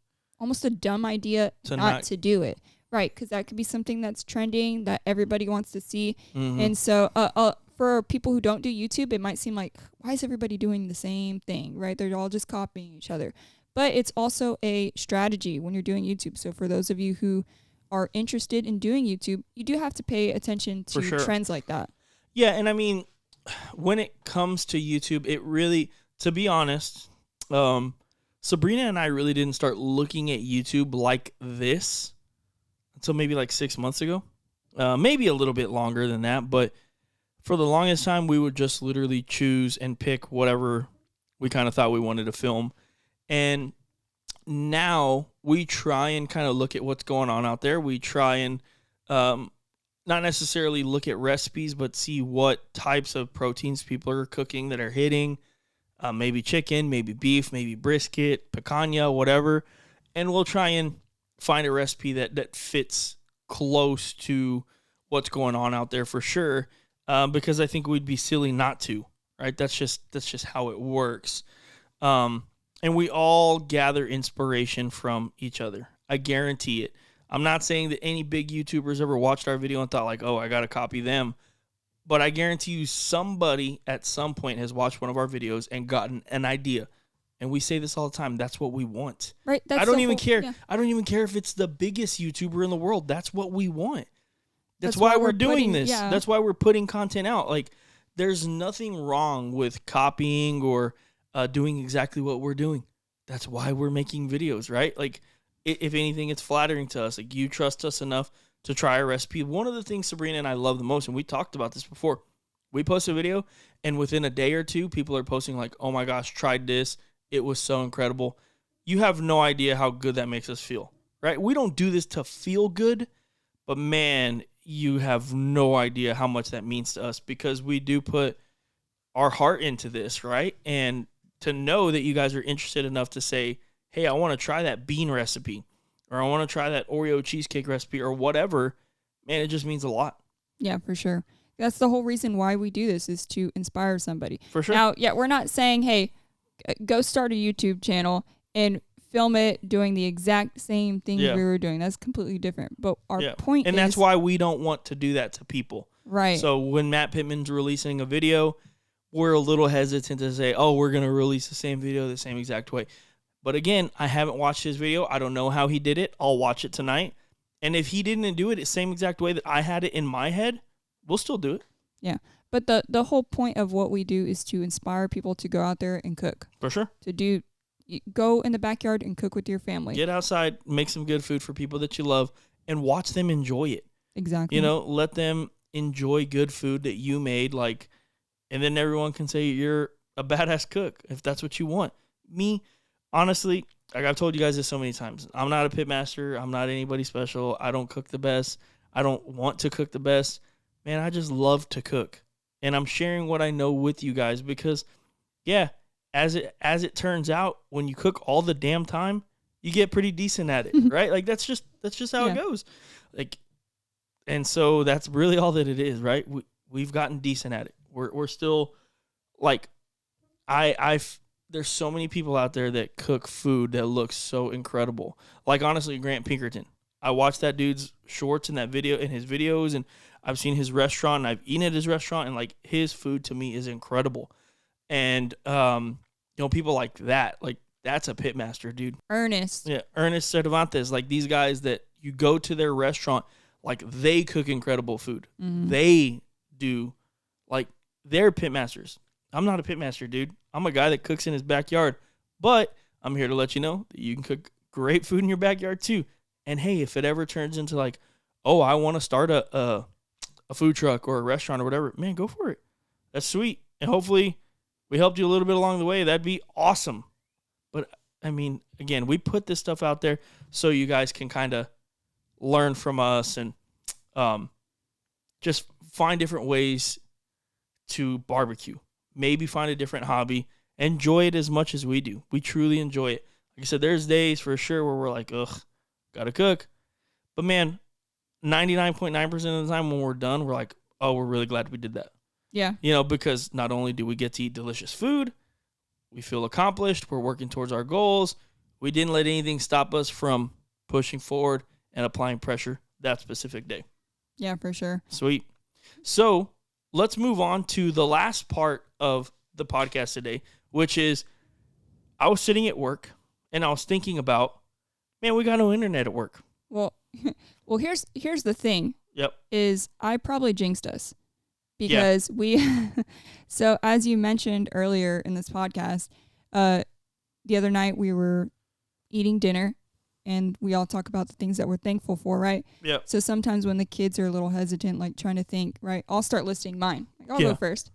almost a dumb idea not to do it. Right, because that could be something that's trending that everybody wants to see. And so for people who don't do YouTube, it might seem like, why is everybody doing the same thing, right? They're all just copying each other. But it's also a strategy when you're doing YouTube. So for those of you who are interested in doing YouTube, you do have to pay attention to trends like that. Yeah, and I mean, when it comes to YouTube, it really, to be honest, Sabrina and I really didn't start looking at YouTube like this until maybe like 6 months ago. Maybe a little bit longer than that, but for the longest time, we would just literally choose and pick whatever we kind of thought we wanted to film. And now we try and kind of look at what's going on out there. We try and not necessarily look at recipes, but see what types of proteins people are cooking that are hitting. Maybe chicken, maybe beef, maybe brisket, picanha, whatever. And we'll try and find a recipe that fits close to what's going on out there for sure. Because I think we'd be silly not to, right? That's just how it works. And we all gather inspiration from each other. I guarantee it. I'm not saying that any big YouTubers ever watched our video and thought like, oh, I got to copy them. But I guarantee you somebody at some point has watched one of our videos and gotten an idea. And we say this all the time. That's what we want. Right. I don't even care. Yeah. I don't even care if it's the biggest YouTuber in the world. That's what we want. That's why we're doing this. Yeah. That's why we're putting content out. Like, there's nothing wrong with copying or doing exactly what we're doing. That's why we're making videos, right? Like, if anything, it's flattering to us. Like, you trust us enough to try a recipe. One of the things Sabrina and I love the most, and we talked about this before, we post a video, and within a day or two, people are posting like, oh my gosh, tried this. It was so incredible. You have no idea how good that makes us feel, right? We don't do this to feel good, but man, you have no idea how much that means to us because we do put our heart into this, right? And to know that you guys are interested enough to say, hey, I want to try that bean recipe or I want to try that Oreo cheesecake recipe or whatever, man, it just means a lot. Yeah, for sure. That's the whole reason why we do this is to inspire somebody. For sure. Now, yeah, we're not saying, hey, go start a YouTube channel and film it doing the exact same thing we were doing. That's completely different. But our point and is, that's why we don't want to do that to people. Right. So when Matt Pittman's releasing a video, we're a little hesitant to say, oh, we're going to release the same video the same exact way. But again, I haven't watched his video. I don't know how he did it. I'll watch it tonight. And if he didn't do it the same exact way that I had it in my head, we'll still do it. Yeah. But the whole point of what we do is to inspire people to go out there and cook. For sure. Go in the backyard and cook with your family. Get outside, make some good food for people that you love, and watch them enjoy it. Exactly. Let them enjoy good food that you made, and then everyone can say you're a badass cook if that's what you want. Me, honestly, like I've told you guys this so many times, I'm not a pit master. I'm not anybody special. I don't cook the best. I don't want to cook the best. Man, I just love to cook. And I'm sharing what I know with you guys because, as it turns out, when you cook all the damn time, you get pretty decent at it, right? Like that's just how it goes. And so that's really all that it is, right? We've gotten decent at it. We're still there's so many people out there that cook food that looks so incredible. Like honestly, Grant Pinkerton. I watched that dude's shorts in his videos, and I've seen his restaurant, and I've eaten at his restaurant, and his food to me is incredible. And people like that, that's a pit master, dude. Ernest Cervantes, these guys that you go to their restaurant, they cook incredible food. Mm-hmm. They do, they're pit masters. I'm not a pit master, dude. I'm a guy that cooks in his backyard, but I'm here to let you know that you can cook great food in your backyard too. And hey, if it ever turns into I want to start a food truck or a restaurant or whatever, man, go for it. That's sweet. And hopefully we helped you a little bit along the way. That'd be awesome. But I mean, again, we put this stuff out there so you guys can kind of learn from us and just find different ways to barbecue. Maybe find a different hobby. Enjoy it as much as we do. We truly enjoy it. Like I said, there's days for sure where we're like, ugh, gotta cook. But man, 99.9% of the time when we're done, we're like, oh, we're really glad we did that. Yeah. Because not only do we get to eat delicious food, we feel accomplished. We're working towards our goals. We didn't let anything stop us from pushing forward and applying pressure that specific day. Yeah, for sure. Sweet. So let's move on to the last part of the podcast today, which is I was sitting at work and I was thinking about, man, we got no internet at work. Well, here's the thing. Yep. Is I probably jinxed us because so as you mentioned earlier in this podcast, the other night we were eating dinner and we all talk about the things that we're thankful for, right? Yep. So sometimes when the kids are a little hesitant, trying to think, right, I'll start listing mine. I'll go first.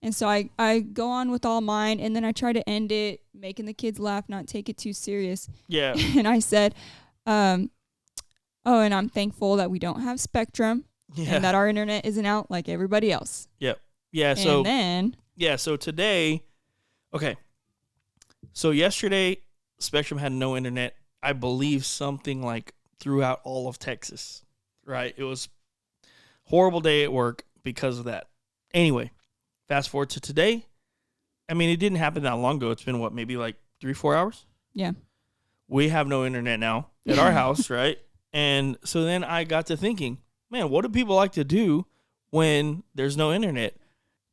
And so I go on with all mine, and then I try to end it, making the kids laugh, not take it too serious. Yeah. And I said, and I'm thankful that we don't have Spectrum and that our internet isn't out like everybody else. Yep. Yeah. So today, okay. So yesterday, Spectrum had no internet. I believe something throughout all of Texas, right? It was a horrible day at work because of that. Anyway, fast forward to today. I mean, it didn't happen that long ago. It's been maybe 3-4 hours? Yeah. We have no internet now at our house, right? And so then I got to thinking, man, what do people like to do when there's no internet?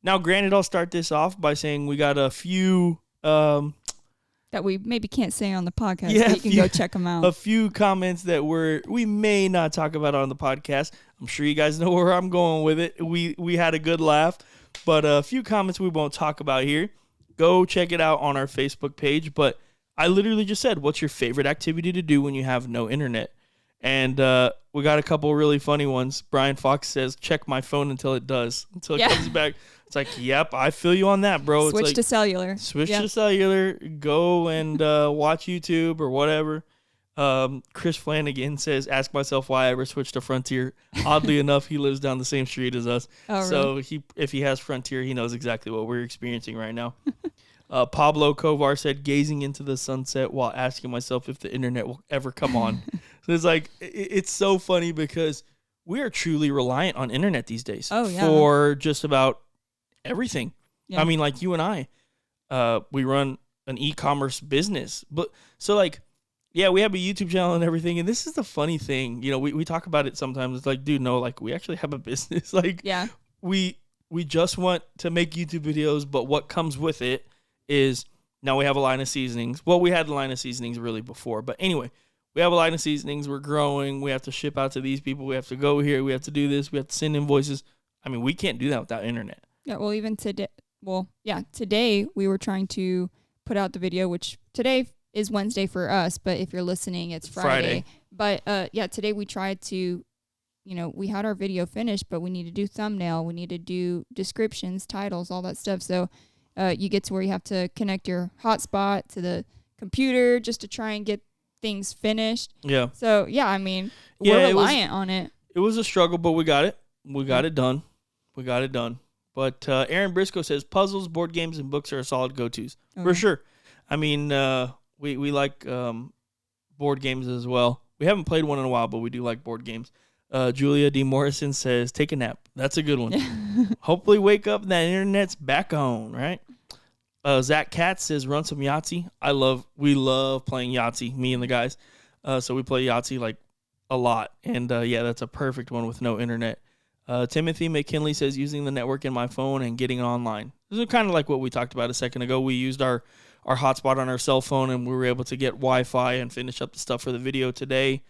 Now, granted, I'll start this off by saying we got a few that we maybe can't say on the podcast. Yeah, but you can go check them out. A few comments that we may not talk about on the podcast. I'm sure you guys know where I'm going with it. We had a good laugh, but a few comments we won't talk about here. Go check it out on our Facebook page. But I literally just said, what's your favorite activity to do when you have no internet? And we got a couple really funny ones. Brian Fox says, check my phone until it comes back. It's yep, I feel you on that, bro. Switch to cellular. Switch to cellular. Go and watch YouTube or whatever. Chris Flanagan says, ask myself why I ever switched to Frontier. Oddly enough, he lives down the same street as us. Oh, so really? If he has Frontier, he knows exactly what we're experiencing right now. Pablo Kovar said, gazing into the sunset while asking myself if the internet will ever come on. So it's it's so funny because we are truly reliant on internet these days. Oh, yeah. For just about everything. Yeah. I mean, you and I, we run an e-commerce business. But so like, yeah, we have a YouTube channel and everything. And this is the funny thing, we talk about it sometimes. It's like, dude, no, like we actually have a business. Like, Yeah. we just want to make YouTube videos, but what comes with it is now we have a line of seasonings. Well, we had a line of seasonings really before, but anyway, we have a line of seasonings. We're growing. We have to ship out to these people. We have to go here. We have to do this. We have to send invoices. I mean, we can't do that without internet. Yeah. Well, even today. Well, yeah. Today we were trying to put out the video, which today is Wednesday for us, but if you're listening, it's Friday. But yeah, today we tried to, we had our video finished, but we need to do thumbnail. We need to do descriptions, titles, all that stuff. So you get to where you have to connect your hotspot to the computer just to try and get things finished. Yeah. So, yeah, I mean, we're reliant on it. It was a struggle, but we got it. We got it done. We got it done. But Aaron Briscoe says puzzles, board games, and books are a solid go-tos. Okay. For sure. I mean, we like board games as well. We haven't played one in a while, but we do like board games. Julia D. Morrison says, take a nap. That's a good one. Hopefully wake up and that internet's back on, right? Zach Katz says, run some Yahtzee. We love playing Yahtzee, me and the guys. So we play Yahtzee like a lot. And yeah, that's a perfect one with no internet. Timothy McKinley says, using the network in my phone and getting online. This is kind of like what we talked about a second ago. We used our hotspot on our cell phone and we were able to get Wi-Fi and finish up the stuff for the video today.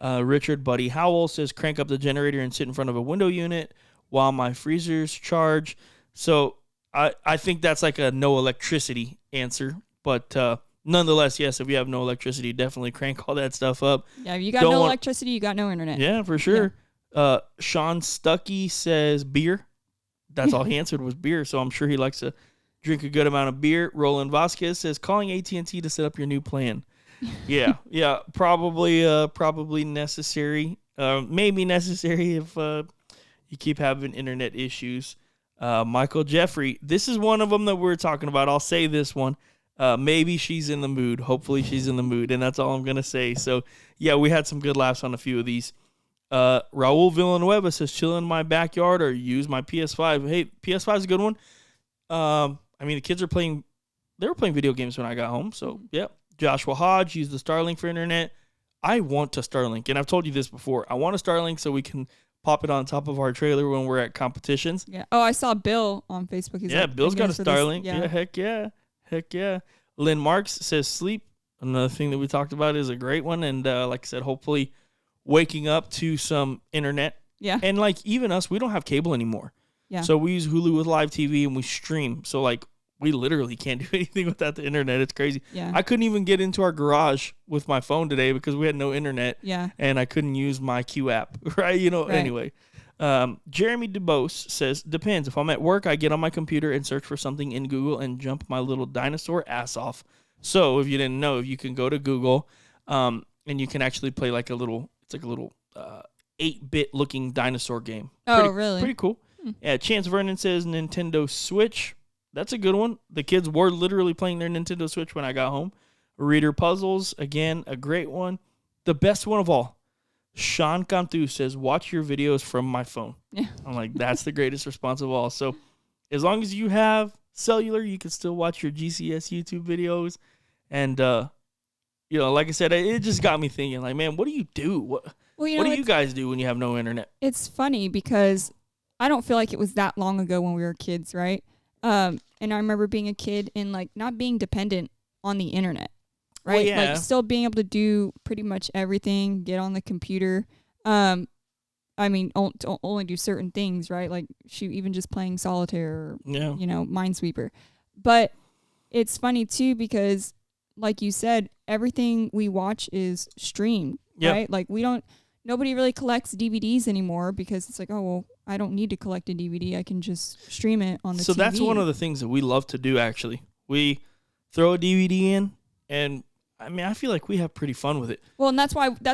Richard Buddy Howell says, crank up the generator and sit in front of a window unit while my freezers charge. So I think that's like a no electricity answer. But nonetheless, yes, if you have no electricity, definitely crank all that stuff up. Yeah, if you got no electricity, you got no internet. Yeah, for sure. Yeah. Sean Stuckey says beer. That's all he answered was beer, so I'm sure he likes to drink a good amount of beer. Roland Vasquez says, calling AT&T to set up your new plan. Yeah, probably necessary. Maybe necessary if you keep having internet issues. Michael Jeffrey, this is one of them that we're talking about. I'll say this one. Maybe she's in the mood. Hopefully she's in the mood, and that's all I'm going to say. So, yeah, we had some good laughs on a few of these. Raul Villanueva says, chill in my backyard or use my PS5. Hey, PS5 is a good one. I mean, the kids were playing video games when I got home, so, yeah. Joshua Hodge used the Starlink for internet. I want to Starlink, and I've told you this before. I want a Starlink so we can pop it on top of our trailer when we're at competitions. Yeah. Oh, I saw Bill on Facebook. He's Bill's got a Starlink. Yeah. Heck yeah. Lynn Marks says sleep. Another thing that we talked about is a great one, and like I said, hopefully waking up to some internet. Yeah. And like even us, we don't have cable anymore. Yeah. So we use Hulu with live TV and we stream. So like we literally can't do anything without the internet. It's crazy. Yeah. I couldn't even get into our garage with my phone today because we had no internet. Yeah. And I couldn't use my Q app, right? Anyway. Jeremy DeBose says, depends. If I'm at work, I get on my computer and search for something in Google and jump my little dinosaur ass off. So if you didn't know, you can go to Google and you can actually play like a little 8-bit looking dinosaur game. Really? Pretty cool. Yeah, Chance Vernon says Nintendo Switch. That's a good one. The kids were literally playing their Nintendo Switch when I got home. Reader Puzzles, again, a great one. The best one of all, Sean Cantu says, watch your videos from my phone. Yeah. I'm like, that's the greatest response of all. So as long as you have cellular, you can still watch your GCS YouTube videos. And, like I said, it just got me thinking, like, man, what do you do? What do you guys do when you have no internet? It's funny because I don't feel like it was that long ago when we were kids, right? And I remember being a kid and like not being dependent on the internet, right? Well, yeah. Like still being able to do pretty much everything, get on the computer. I mean, only do certain things, right? Like even just playing solitaire or, Minesweeper. But it's funny too, because like you said, everything we watch is streamed, right? Like nobody really collects DVDs anymore because it's like, oh, well, I don't need to collect a DVD. I can just stream it on the TV. So that's one of the things that we love to do, actually. We throw a DVD in, and I mean, I feel like we have pretty fun with it. Well, and that's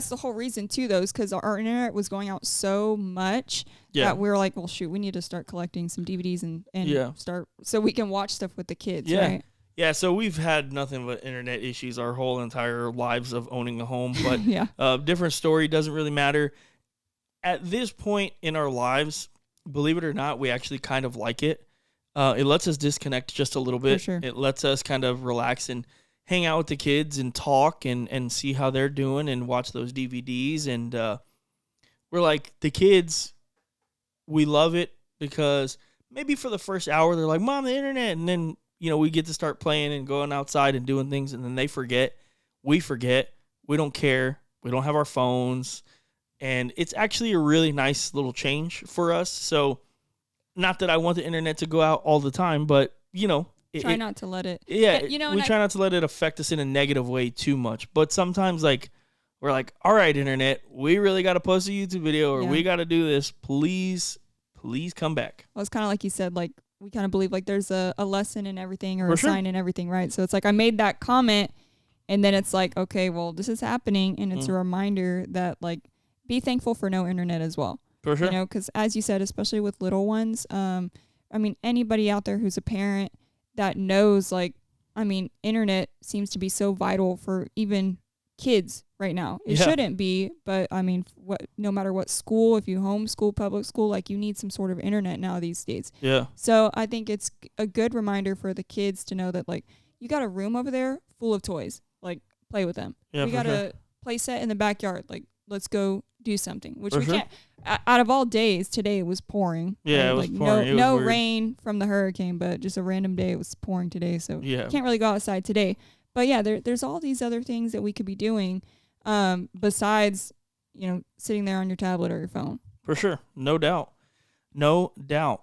the whole reason, too, though, is because our internet was going out so much that we were like, well, shoot, we need to start collecting some DVDs and start so we can watch stuff with the kids, right? Yeah, so we've had nothing but internet issues our whole entire lives of owning a home, but different story, doesn't really matter. At this point in our lives, believe it or not, we actually kind of like it. It lets us disconnect just a little For bit. sure. It lets us kind of relax and hang out with the kids and talk and see how they're doing and watch those DVDs. And we're like, the kids, we love it because maybe for the first hour, they're like, Mom, the internet. And then, we get to start playing and going outside and doing things. And then they forget. We forget. We don't care. We don't have our phones. And it's actually a really nice little change for us. So, not that I want the internet to go out all the time, but Try not to let it. Yeah, And, we try not to let it affect us in a negative way too much. But sometimes, like, we're like, all right, internet, we really got to post a YouTube video, or we got to do this. Please come back. Well, it's kind of like you said, like, we kind of believe like there's a lesson in everything or For a sure. sign in everything, right? So it's like I made that comment, and then it's like, okay, well, this is happening, and it's a reminder that, like, be thankful for no internet as well. For sure. Because as you said, especially with little ones, anybody out there who's a parent that knows, like, internet seems to be so vital for even kids right now. It shouldn't be, but no matter what school, if you homeschool, public school, like, you need some sort of internet now these days. Yeah. So I think it's a good reminder for the kids to know that, like, you got a room over there full of toys, like, play with them. Yeah, we got a play set in the backyard, like, let's go do something, which we can't. Out of all days, today it was pouring. Yeah, right? it was like pouring. no rain from the hurricane, but just a random day. It was pouring today, so can't really go outside today. But yeah, there's all these other things that we could be doing, besides sitting there on your tablet or your phone. For sure, no doubt.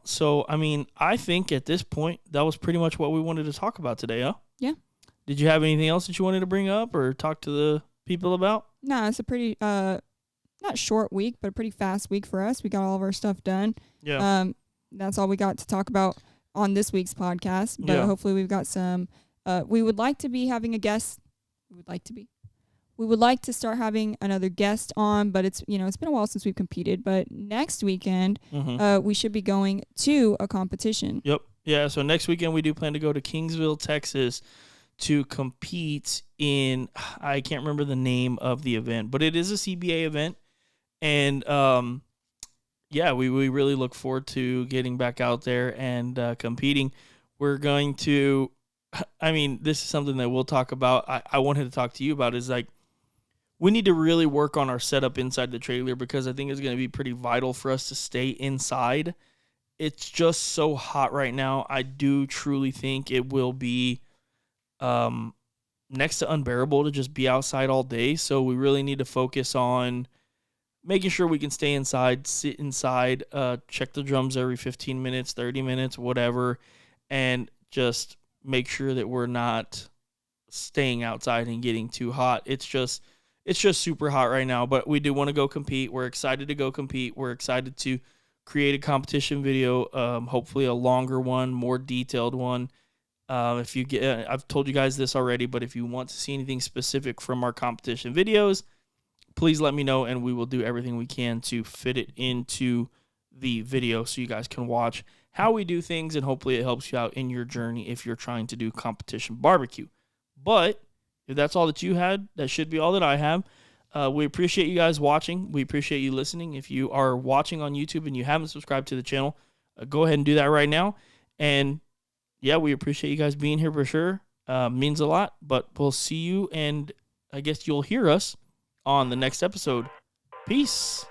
So I think at this point that was pretty much what we wanted to talk about today, huh? Yeah. Did you have anything else that you wanted to bring up or talk to the people about? No, it's a pretty not short week, but a pretty fast week for us. We got all of our stuff done. Yeah. That's all we got to talk about on this week's podcast. But hopefully we've got some. We would like to be having a guest. We would like to start having another guest on, but it's been a while since we've competed. But next weekend, we should be going to a competition. Yep. Yeah. So next weekend we do plan to go to Kingsville, Texas, to compete in. I can't remember the name of the event, but it is a CBA event. And, we really look forward to getting back out there and competing. We're going to, this is something that we'll talk about. I wanted to talk to you about is, like, we need to really work on our setup inside the trailer because I think it's going to be pretty vital for us to stay inside. It's just so hot right now. I do truly think it will be next to unbearable to just be outside all day. So we really need to focus on making sure we can stay inside, sit inside, check the drums every 15 minutes, 30 minutes, whatever, and just make sure that we're not staying outside and getting too hot. It's just super hot right now, but we do want to go compete. We're excited to go compete. We're excited to create a competition video, hopefully a longer one, more detailed one. I've told you guys this already, but if you want to see anything specific from our competition videos, please let me know, and we will do everything we can to fit it into the video so you guys can watch how we do things, and hopefully it helps you out in your journey if you're trying to do competition barbecue. But if that's all that you had, that should be all that I have. We appreciate you guys watching. We appreciate you listening. If you are watching on YouTube and you haven't subscribed to the channel, go ahead and do that right now. And yeah, we appreciate you guys being here for sure. Means a lot, but we'll see you, and I guess you'll hear us on the next episode. Peace.